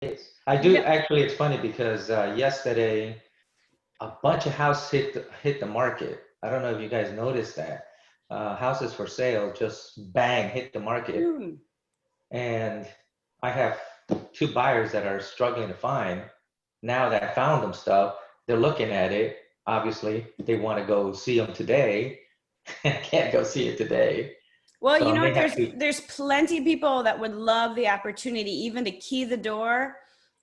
I You do know, actually. It's funny because yesterday a bunch of houses hit the market. I don't know if you guys noticed that. Houses for sale just bang hit the market, hmm. and I have two buyers that are struggling to find. Now that I found them stuff, they're looking at it. Obviously, they want to go see them today. I can't go see it today, Well, so you I know may what? have to. There's plenty of people that would love the opportunity, even to key the door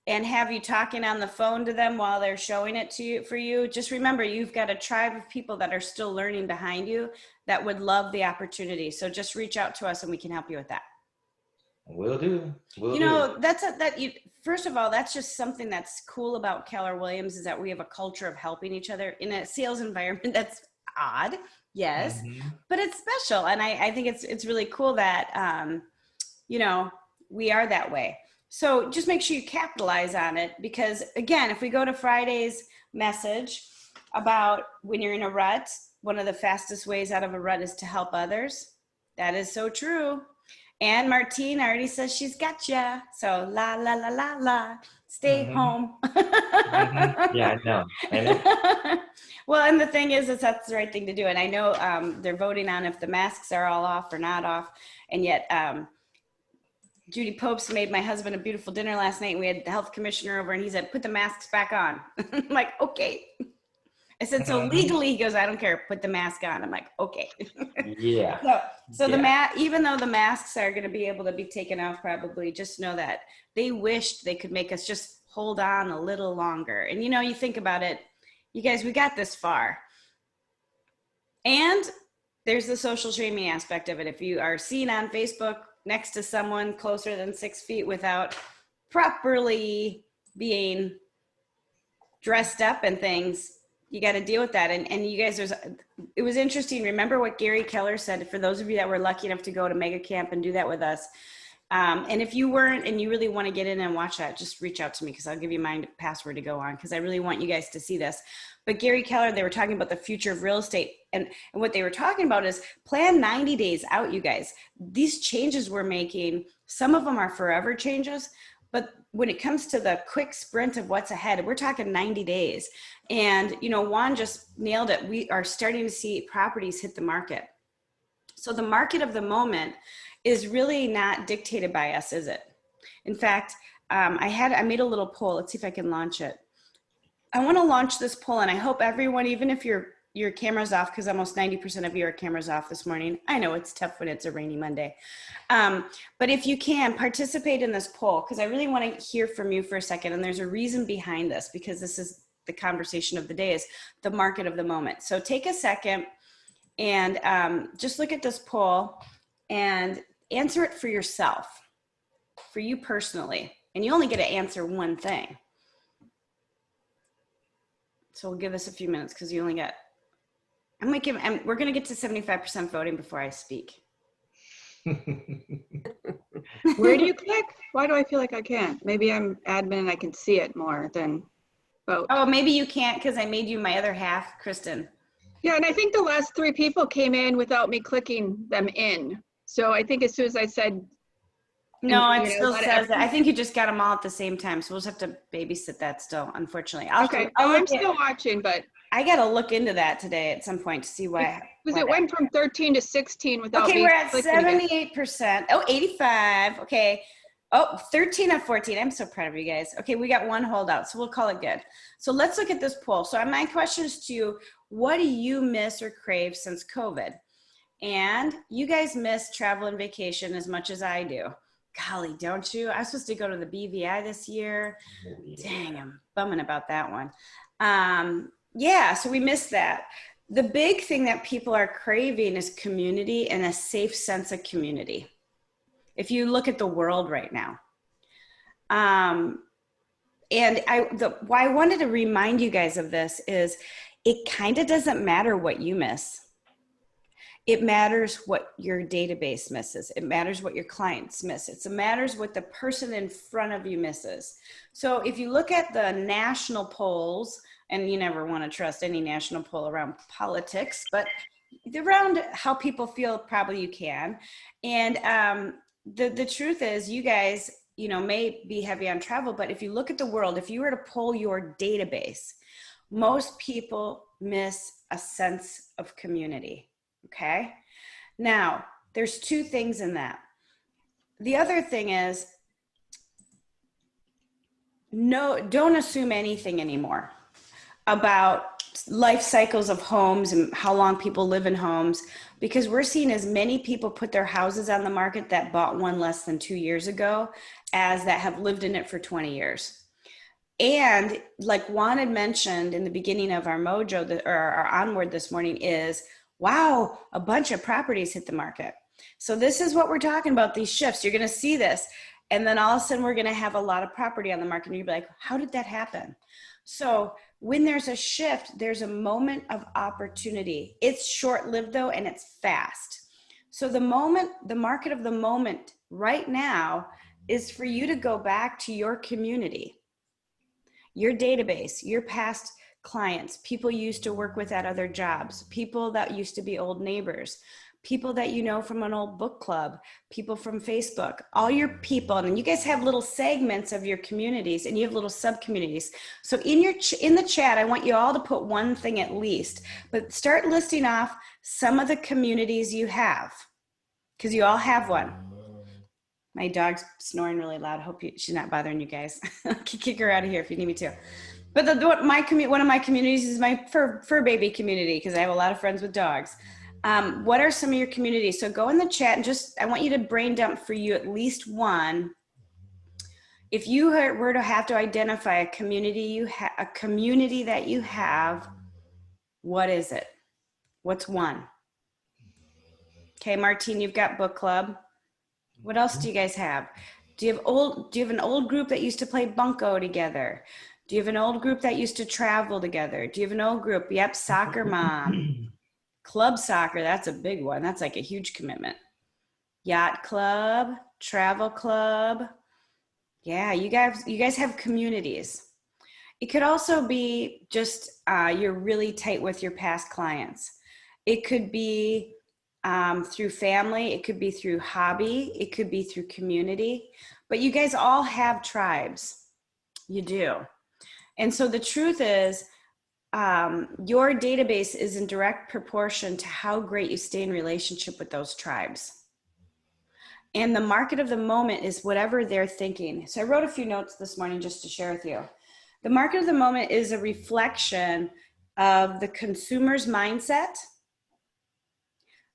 and have you talking on the phone to them while they're showing it to you for you. Just remember, you've got a tribe of people that are still learning behind you that would love the opportunity. So just reach out to us and we can help you with that. Will do. Will You do. know, that you first of all, that's just something that's cool about Keller Williams is that we have a culture of helping each other in a sales environment. That's odd, yes, Hmm. but it's special, and I think it's really cool that you know we are that way. So just make sure you capitalize on it because again, if we go to Friday's message about when you're in a rut, one of the fastest ways out of a rut is to help others. That is so true. And Martine already says she's got ya. So la la la la la. Stay Hmm. home. Hmm. Yeah, I know. I know. Well, and the thing is that's the right thing to do. And I know they're voting on if the masks are all off or not off. And yet, Judy Popes made my husband a beautiful dinner last night. And we had the health commissioner over, and he said, "Put the masks back on." I'm like, okay. I said, "So Hmm. legally," he goes, "I don't care. Put the mask on." I'm like, okay. Yeah. So Yeah. even though the masks are going to be able to be taken off, probably just know that they wished they could make us just hold on a little longer. And you know, you think about it, you guys, we got this far, and there's the social shaming aspect of it. If you are seen on Facebook next to someone closer than 6 feet without properly being dressed up and things, you got to deal with that. And you guys, it was interesting. Remember what Gary Keller said, for those of you that were lucky enough to go to mega camp and do that with us. And if you weren't and you really want to get in and watch that, just reach out to me because I'll give you my password to go on because I really want you guys to see this. But Gary Keller, they were talking about the future of real estate. And what they were talking about is plan 90 days out, you guys. These changes we're making, some of them are forever changes, but when it comes to the quick sprint of what's ahead, we're talking 90 days. And, you know, Juan just nailed it. We are starting to see properties hit the market. So the market of the moment is really not dictated by us, is it? In fact, I made a little poll. Let's see if I can launch it. I want to launch this poll, and I hope everyone, even if your camera's off, because almost 90% of you are cameras off this morning. I know it's tough when it's a rainy Monday. But if you can, participate in this poll, because I really want to hear from you for a second. And there's a reason behind this, because this is the conversation of the day, is the market of the moment. So take a second and just look at this poll and answer it for yourself, for you personally. And you only get to answer one thing. So we'll give this a few minutes because you only got, we're going to get to 75% voting before I speak. Where do you click? Why do I feel like I can't? Maybe I'm admin and I can see it more than vote. Oh, maybe you can't because I made you my other half, Kristen. Yeah, and I think the last 3 people came in without me clicking them in. So I think as soon as I said, No, it still says that. I think you just got them all at the same time. So we'll just have to babysit that still, unfortunately. Okay, I'm still watching, but I got to look into that today at some point to see why. Because it went from 13 to 16 without Okay, me we're at clicking 78%. Oh, 85. Okay. Oh, 13 of 14. I'm so proud of you guys. Okay, we got one holdout, so we'll call it good. So let's look at this poll. So my question is to you, what do you miss or crave since COVID? And you guys miss travel and vacation as much as I do. Golly, don't you? I was supposed to go to the BVI this year. Dang, I'm bumming about that one. Yeah, so we missed that. The big thing that people are craving is community and a safe sense of community. If you look at the world right now. And why I wanted to remind you guys of this is it kind of doesn't matter what you miss. It matters what your database misses. It matters what your clients miss. It matters what the person in front of you misses. So if you look at the national polls, and you never want to trust any national poll around politics, but around how people feel, probably you can. And the truth is, you guys, may be heavy on travel, but if you look at the world, if you were to pull your database, most people miss a sense of community. Okay. Now, there's two things in that. The other thing is, no, don't assume anything anymore about life cycles of homes and how long people live in homes, because we're seeing as many people put their houses on the market that bought one less than 2 years ago as that have lived in it for 20 years. And like Juan had mentioned in the beginning of our Mojo, or our Onward this morning, is, wow, a bunch of properties hit the market. So this is what we're talking about, these shifts. You're going to see this. And then all of a sudden we're going to have a lot of property on the market. And you'll be like, how did that happen? So when there's a shift, there's a moment of opportunity. It's short-lived though, and it's fast. So the market of the moment right now is for you to go back to your community, your database, your past clients, people you used to work with at other jobs, people that used to be old neighbors, people that you know from an old book club, people from Facebook, all your people. And you guys have little segments of your communities, and you have little sub-communities. So in the chat, I want you all to put one thing at least, but start listing off some of the communities you have, because you all have one. My dog's snoring really loud. Hope she's not bothering you guys. I can kick her out of here if you need me to. But one of my communities is my fur baby community, because I have a lot of friends with dogs. What are some of your communities? So go in the chat and I want you to brain dump for you at least one. If you were to have to identify a community that you have, what is it? What's one? Okay, Martine, you've got book club. What else do you guys have? Do you have an old group that used to play bunco together? Do you have an old group that used to travel together? Do you have an old group? Yep, soccer mom. Club soccer, that's a big one. That's like a huge commitment. Yacht club, travel club. Yeah, you guys have communities. It could also be just you're really tight with your past clients. It could be through family. It could be through hobby. It could be through community. But you guys all have tribes. You do. And so the truth is, your database is in direct proportion to how great you stay in relationship with those tribes. And the market of the moment is whatever they're thinking. So I wrote a few notes this morning just to share with you. The market of the moment is a reflection of the consumer's mindset,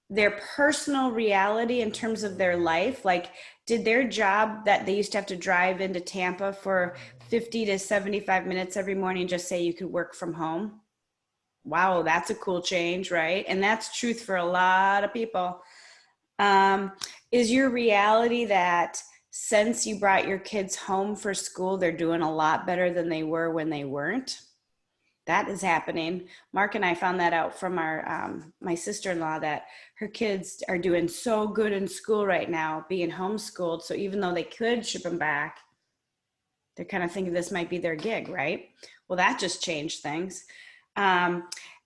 their personal reality in terms of their life. Like, did their job that they used to have to drive into Tampa for 50 to 75 minutes every morning just say you could work from home? Wow, that's a cool change, right? And that's truth for a lot of people. Is your reality that since you brought your kids home for school, they're doing a lot better than they were when they weren't? That is happening. Mark and I found that out from my sister-in-law, that her kids are doing so good in school right now, being homeschooled. So even though they could ship them back, they're kind of thinking this might be their gig, right? Well, that just changed things.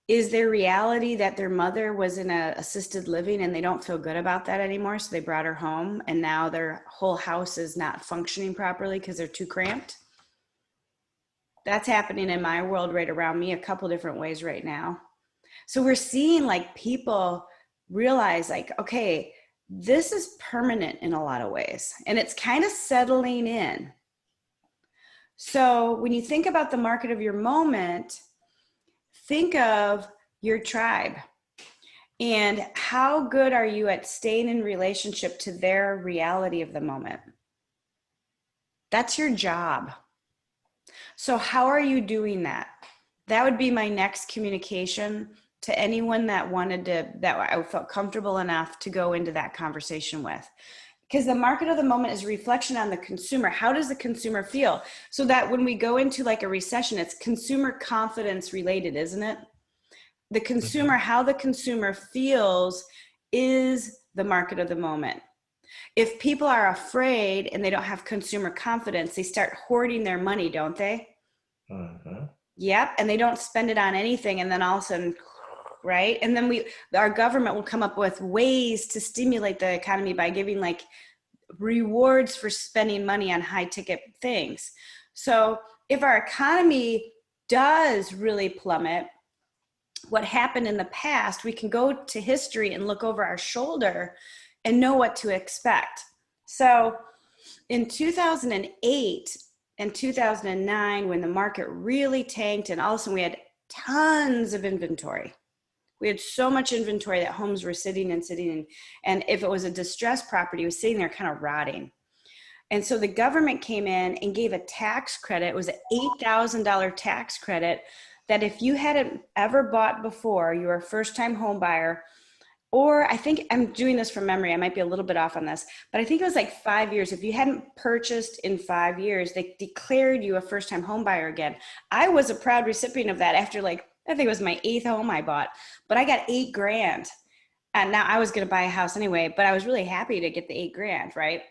Is their reality that their mother was in a assisted living and they don't feel good about that anymore, so they brought her home and now their whole house is not functioning properly because they're too cramped? That's happening in my world right around me a couple different ways right now. So we're seeing like people realize like, okay, this is permanent in a lot of ways, and it's kind of settling in. So when you think about the market of your moment, think of your tribe and how good are you at staying in relationship to their reality of the moment. That's your job. So how are you doing that? That would be my next communication to anyone that I felt comfortable enough to go into that conversation with. Because the market of the moment is a reflection on the consumer. How does the consumer feel? So that when we go into like a recession, it's consumer confidence related, isn't it? The consumer, how the consumer feels is the market of the moment. If people are afraid and they don't have consumer confidence, they start hoarding their money, don't they? Mm-hmm. Yep. And they don't spend it on anything. And then all of a sudden, right? And then our government will come up with ways to stimulate the economy by giving like rewards for spending money on high ticket things. So if our economy does really plummet, what happened in the past, we can go to history and look over our shoulder and know what to expect. So in 2008 and 2009, when the market really tanked and all of a sudden we had tons of inventory. We had so much inventory that homes were sitting and if it was a distressed property, it was sitting there kind of rotting. And so the government came in and gave a tax credit. It was an $8,000 tax credit that if you hadn't ever bought before, you were a first-time home buyer, or I think I'm doing this from memory, I might be a little bit off on this, but I think it was like 5 years. If you hadn't purchased in 5 years, they declared you a first-time home buyer again. I was a proud recipient of that after I think it was my 8th home I bought, but I got $8,000. And now I was going to buy a house anyway, but I was really happy to get the $8,000, right?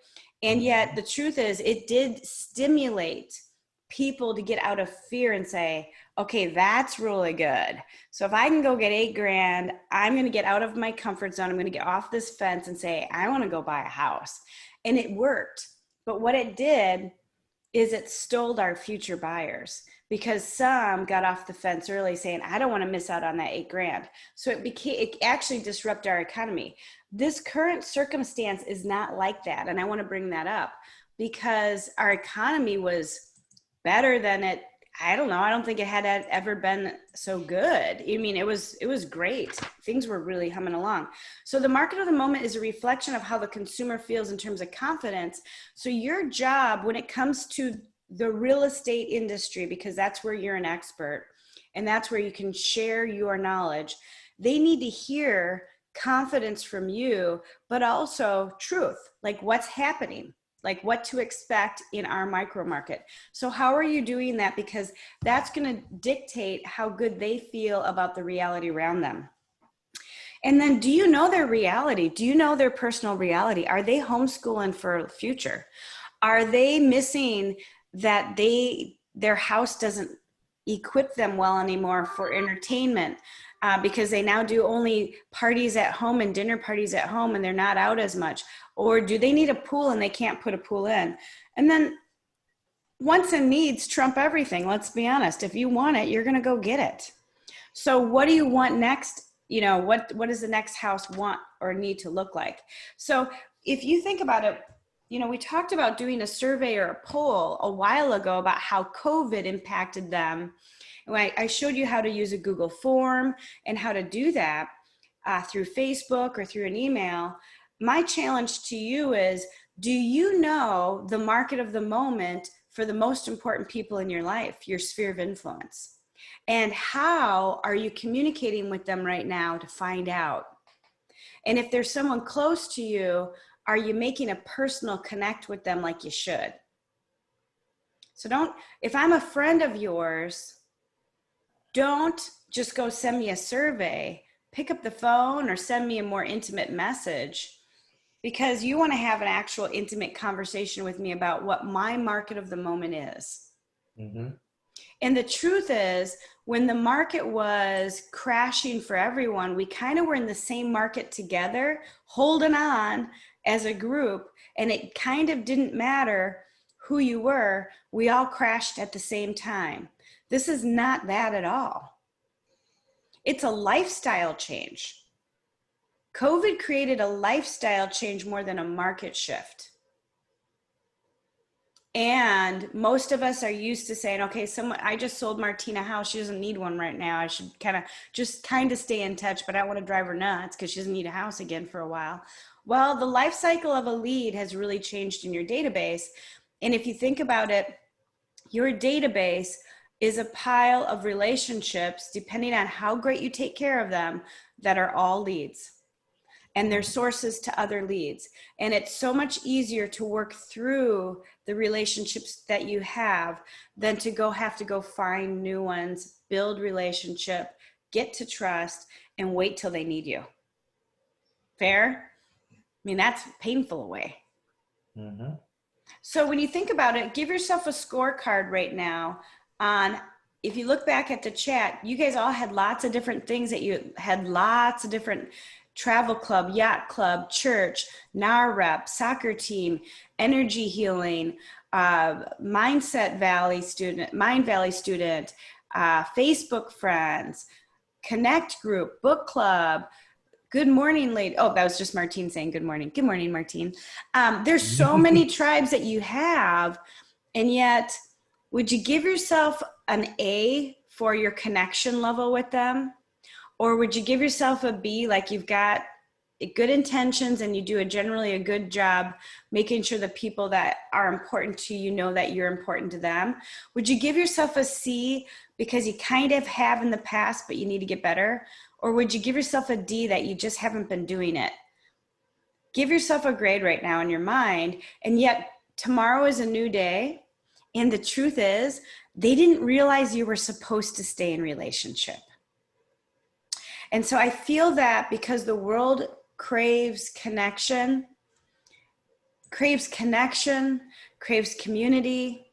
And yet the truth is it did stimulate people to get out of fear and say, okay, that's really good. So if I can go get $8,000, I'm going to get out of my comfort zone. I'm going to get off this fence and say, I want to go buy a house. And it worked. But what it did is it stole our future buyers, because some got off the fence early saying, I don't want to miss out on that $8,000. So it actually disrupted our economy. This current circumstance is not like that. And I want to bring that up because our economy was better than it. I don't know. I don't think it had ever been so good. I mean, it was great. Things were really humming along. So the market of the moment is a reflection of how the consumer feels in terms of confidence. So your job when it comes to the real estate industry, because that's where you're an expert and that's where you can share your knowledge, they need to hear confidence from you, but also truth, like what's happening, like what to expect in our micro market. So how are you doing that? Because that's going to dictate how good they feel about the reality around them. And then, do you know their reality? Do you know their personal reality? Are they homeschooling for the future? Are they missing that their house doesn't equip them well anymore for entertainment? Because they now do only parties at home and dinner parties at home and they're not out as much? Or do they need a pool and they can't put a pool in? And then wants and needs trump everything. Let's be honest. If you want it, you're going to go get it. So what do you want next? You know, what does the next house want or need to look like? So if you think about it, you know, we talked about doing a survey or a poll a while ago about how COVID impacted them. I showed you how to use a Google form and how to do that through Facebook or through an email. My challenge to you is, do you know the market of the moment for the most important people in your life, your sphere of influence? And how are you communicating with them right now to find out? And if there's someone close to you, are you making a personal connect with them like you should? So if I'm a friend of yours, don't just go send me a survey. Pick up the phone or send me a more intimate message, because you want to have an actual intimate conversation with me about what my market of the moment is. Mm-hmm. And the truth is, when the market was crashing for everyone, we kind of were in the same market together, holding on as a group, and it kind of didn't matter who you were. We all crashed at the same time. This is not that at all. It's a lifestyle change. COVID created a lifestyle change more than a market shift. And most of us are used to saying, okay, I just sold Martina a house. She doesn't need one right now. I should kind of stay in touch, but I don't want to drive her nuts because she doesn't need a house again for a while. Well, the life cycle of a lead has really changed in your database. And if you think about it, your database is a pile of relationships, depending on how great you take care of them, that are all leads. And they're sources to other leads. And it's so much easier to work through the relationships that you have than to have to go find new ones, build relationship, get to trust, and wait till they need you. Fair? I mean, that's painful away. Mm-hmm. So when you think about it, give yourself a scorecard right now on, if you look back at the chat, you guys all had lots of different things that you had lots of different travel club, yacht club, church, NAR rep, soccer team, energy healing, Mind Valley student, Facebook friends, Connect group, book club, good morning, lady. Oh, that was just Martine saying good morning. Good morning, Martine. There's so many tribes that you have, and yet would you give yourself an A for your connection level with them? Or would you give yourself a B, like you've got good intentions and you do generally a good job making sure the people that are important to you know that you're important to them? Would you give yourself a C because you kind of have in the past, but you need to get better? Or would you give yourself a D that you just haven't been doing it? Give yourself a grade right now in your mind, and yet tomorrow is a new day. And the truth is, they didn't realize you were supposed to stay in relationship. And so I feel that because the world craves connection, craves community,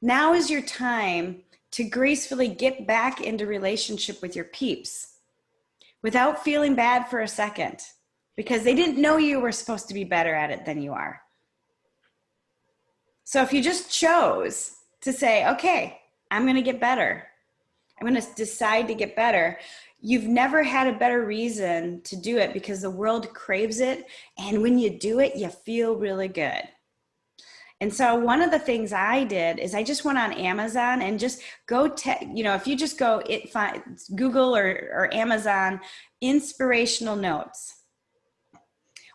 now is your time to gracefully get back into relationship with your peeps without feeling bad for a second, because they didn't know you were supposed to be better at it than you are. So if you just chose to say, okay, I'm going to get better, I'm going to decide to get better, you've never had a better reason to do it, because the world craves it. And when you do it, you feel really good. And so one of the things I did is I just went on Amazon and just go, if you just go Google or Amazon inspirational notes.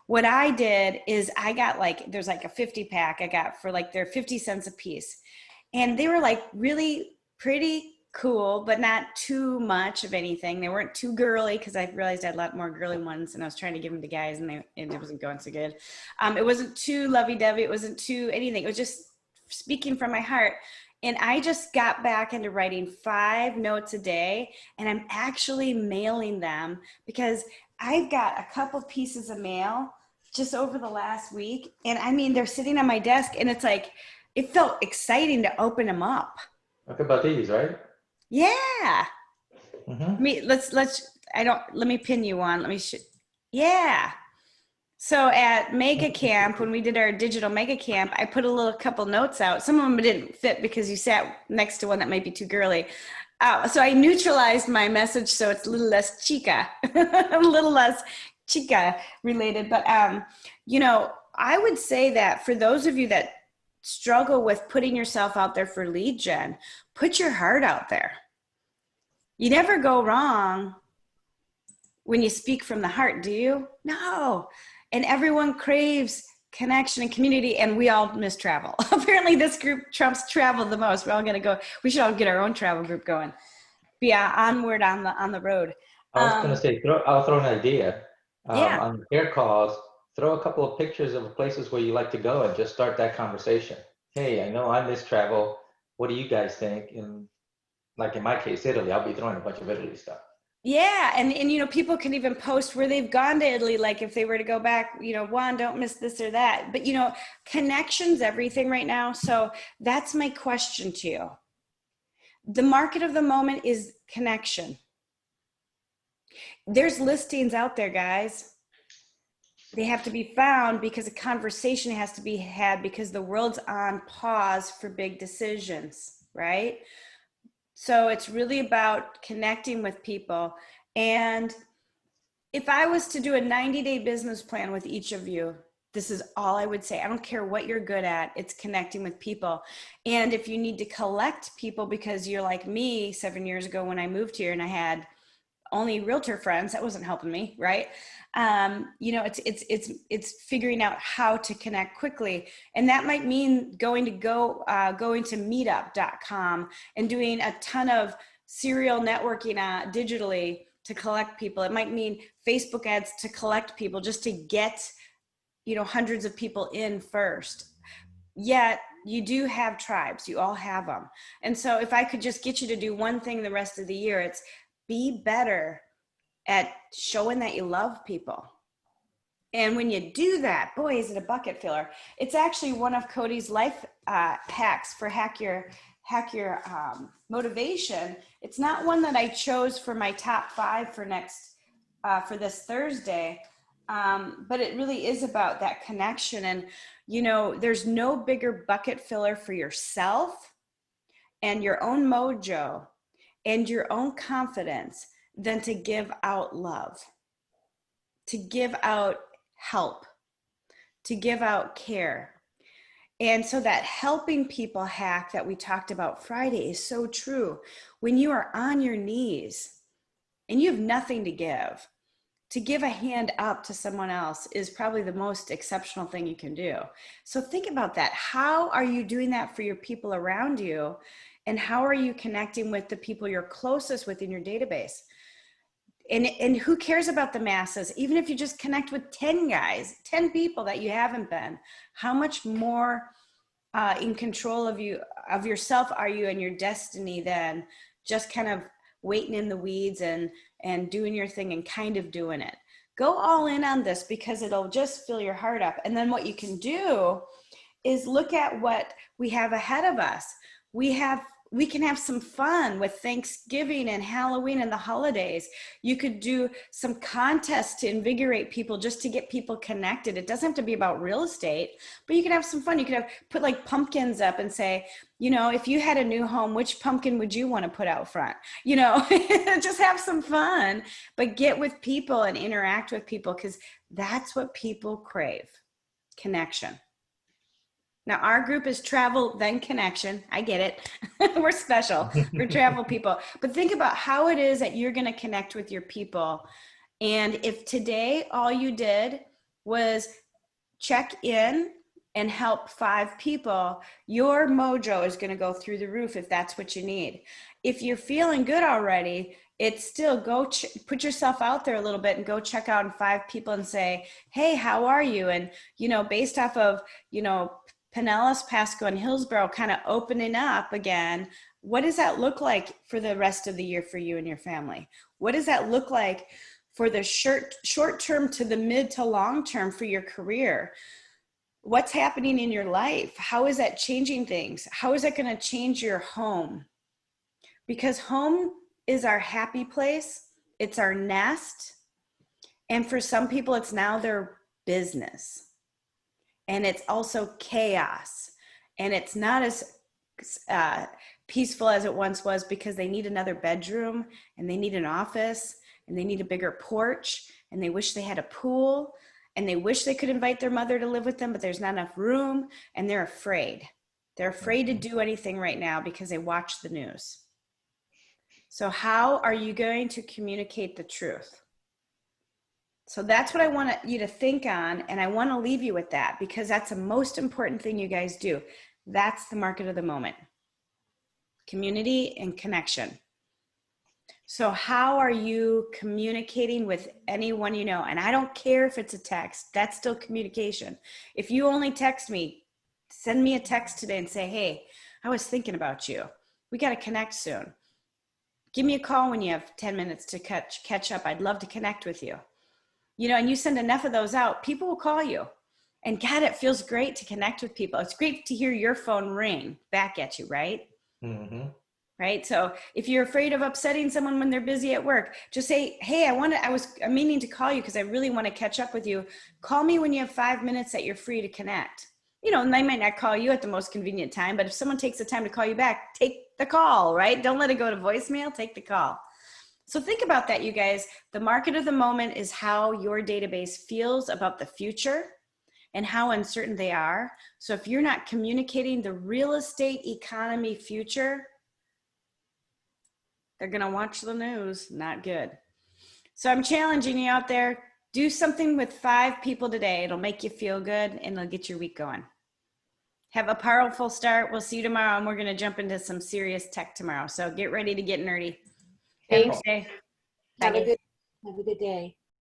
What I did is I got there's like a 50 pack I got for they're 50 cents a piece. And they were really pretty cool, but not too much of anything. They weren't too girly, because I realized I had a lot more girly ones and I was trying to give them to guys and it wasn't going so good. It wasn't too lovey-dovey. It wasn't too anything. It was just speaking from my heart. And I just got back into writing 5 notes a day, and I'm actually mailing them, because I've got a couple pieces of mail just over the last week. And I mean, they're sitting on my desk, and it's it felt exciting to open them up. Talk about these, right? Yeah. Mm-hmm. Let me pin you on. Yeah. So at Mega Camp, when we did our digital Mega Camp, I put a couple notes out. Some of them didn't fit because you sat next to one that might be too girly. So I neutralized my message so it's a little less chica, a little less chica related. But, I would say that for those of you that struggle with putting yourself out there for lead gen, put your heart out there. You never go wrong when you speak from the heart, do you? No. And everyone craves connection and community, and we all miss travel. Apparently this group trumps travel the most. We should all get our own travel group going. Be onward on the road. I was going to say, I'll throw an idea. Yeah. On the care calls, throw a couple of pictures of places where you like to go and just start that conversation. Hey, I know I miss travel. What do you guys think? And in my case, Italy, I'll be throwing a bunch of Italy stuff. Yeah. And people can even post where they've gone to Italy. Like if they were to go back, Juan, don't miss this or that. But, connection's everything right now. So that's my question to you. The market of the moment is connection. There's listings out there, guys. They have to be found because a conversation has to be had, because the world's on pause for big decisions, right? So it's really about connecting with people. And if I was to do a 90-day business plan with each of you, this is all I would say. I don't care what you're good at. It's connecting with people. And if you need to collect people because you're like me 7 years ago when I moved here and I had only realtor friends, that wasn't helping me, right? It's figuring out how to connect quickly. And that might mean going to meetup.com and doing a ton of serial networking digitally to collect people. It might mean Facebook ads to collect people, just to get, hundreds of people in first. Yet you do have tribes, you all have them. And so if I could just get you to do one thing the rest of the year, it's be better at showing that you love people. And when you do that, boy, is it a bucket filler. It's actually one of Cody's life hacks for hack your motivation. It's not one that I chose for my top 5 for next for this Thursday. But it really is about that connection. And, you know, there's no bigger bucket filler for yourself and your own mojo and your own confidence than to give out love, to give out help, to give out care. And so that helping people hack that we talked about Friday is so true. When you are on your knees and you have nothing to give a hand up to someone else is probably the most exceptional thing you can do. So think about that. How are you doing that for your people around you? And how are you connecting with the people you're closest with in your database? And who cares about the masses? Even if you just connect with 10 guys, 10 people that you haven't been, how much more in control of yourself are you and your destiny than just kind of waiting in the weeds and doing your thing and kind of doing it. Go all in on this because it'll just fill your heart up. And then what you can do is look at what we have ahead of us. We can have some fun with Thanksgiving and Halloween and the holidays. You could do some contests to invigorate people just to get people connected. It doesn't have to be about real estate, but you can have some fun. You could put like pumpkins up and say, you know, if you had a new home, which pumpkin would you want to put out front? You know, just have some fun, but get with people and interact with people because that's what people crave, connection. Now, our group is travel, then connection. I get it. We're special. We're travel people. But think about how it is that you're going to connect with your people. And if today all you did was check in and help 5 people, your mojo is going to go through the roof if that's what you need. If you're feeling good already, it's still go put yourself out there a little bit and go check out 5 people and say, hey, how are you? And, you know, based off of, you know, Pinellas, Pasco, and Hillsborough kind of opening up again, what does that look like for the rest of the year for you and your family? What does that look like for the short term to the mid to long term for your career? What's happening in your life? How is that changing things? How is that going to change your home? Because home is our happy place. It's our nest. And for some people, it's now their business. And it's also chaos. And it's not as peaceful as it once was because they need another bedroom and they need an office and they need a bigger porch and they wish they had a pool and they wish they could invite their mother to live with them, but there's not enough room and they're afraid. They're afraid to do anything right now because they watch the news. So how are you going to communicate the truth? So that's what I want you to think on, and I want to leave you with that because that's the most important thing you guys do. That's the market of the moment. Community and connection. So how are you communicating with anyone you know? And I don't care if it's a text. That's still communication. If you only text me, send me a text today and say, hey, I was thinking about you. We got to connect soon. Give me a call when you have 10 minutes to catch up. I'd love to connect with you. You know, and you send enough of those out, people will call you. And God, it feels great to connect with people. It's great to hear your phone ring back at you, right? Mm-hmm. Right. So if you're afraid of upsetting someone when they're busy at work, just say, hey, I'm meaning to call you because I really want to catch up with you. Call me when you have 5 minutes that you're free to connect. You know, and they might not call you at the most convenient time, but if someone takes the time to call you back, take the call, right? Don't let it go to voicemail, take the call. So think about that, you guys. The market of the moment is how your database feels about the future and how uncertain they are. So if you're not communicating the real estate economy future, they're going to watch the news. Not good. So I'm challenging you out there. Do something with 5 people today. It'll make you feel good and it'll get your week going. Have a powerful start. We'll see you tomorrow, and we're going to jump into some serious tech tomorrow. So get ready to get nerdy. Thanks. Have a Have a good day.